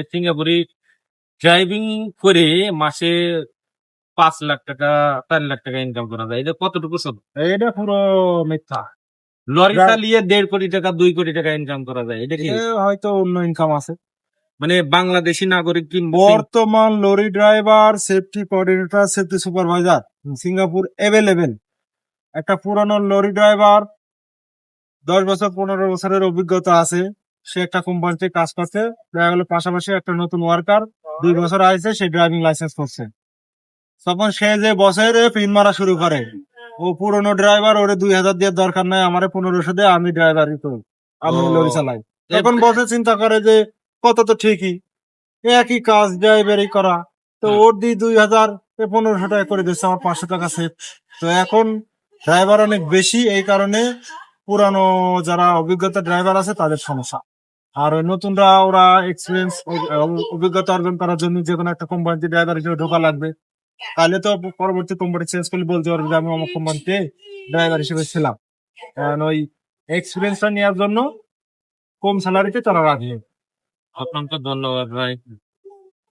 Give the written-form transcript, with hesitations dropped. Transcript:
সিঙ্গাপুরে ড্রাইভিং করে মাসে 5 লাখ টাকা 4 লাখ টাকা ইনকাম করা যায়। এটা কতটুকু সত্য? এটা পুরো মিথ্যা। লরি ড্রাই- চালিয়ে 1.5 কোটি টাকা 2 কোটি টাকা ইনকাম করা যায়। এটা কি এ হয়তো অন্য ইনকাম আছে। মানে বাংলাদেশি নাগরিক কিংবা বর্তমান lorry driver, safety coordinator, safety supervisor Singapore available. একটা পুরানো লরি ড্রাইভার 10 বছর 15 বছরের অভিজ্ঞতা আছে, সে একটা কোম্পানিতে কাজ করছে, দেখা গেলো পাশাপাশি একটা নতুন ওয়ার্কার 2 বছর আছে, সে ড্রাইভিং লাইসেন্স করছে। তখন সে যে বছরে পিন মারা শুরু করে, ও পুরনো ড্রাইভার, ওরে 2000 দিয়ে দরকার নাই, আমারে 1500 দিয়ে, আমি ড্রাইভারই করি, আমি লরি চালাই। এখন বসে চিন্তা করে যে কত তো ঠিকই, একই কাজ ড্রাইভারই করা, তো ওর দিয়ে 2000 1500 টাকা করে দিচ্ছে, আমার 500 টাকা সেভ। তো এখন ড্রাইভার অনেক বেশি, এই কারণে পুরানো যারা অভিজ্ঞতা ড্রাইভার আছে তাদের সমস্যা। আর ওই নতুনরা, ওরা এক্সপিরিয়েন্স অভিজ্ঞতা অর্জন করার জন্য যে কোনো একটা কোম্পানিতে ড্রাইভার হিসেবে ঢোকা লাগবে। তাহলে তো পরবর্তী কোম্পানি চেঞ্জ করলে বলতে পারবে যে আমি আমার কোম্পানিতে ড্রাইভার হিসেবে ছিলাম। কারণ ওই এক্সপিরিয়েন্সটা নেওয়ার জন্য কম স্যালারিতে তারা রাজি। আপনাকে ধন্যবাদ ভাই।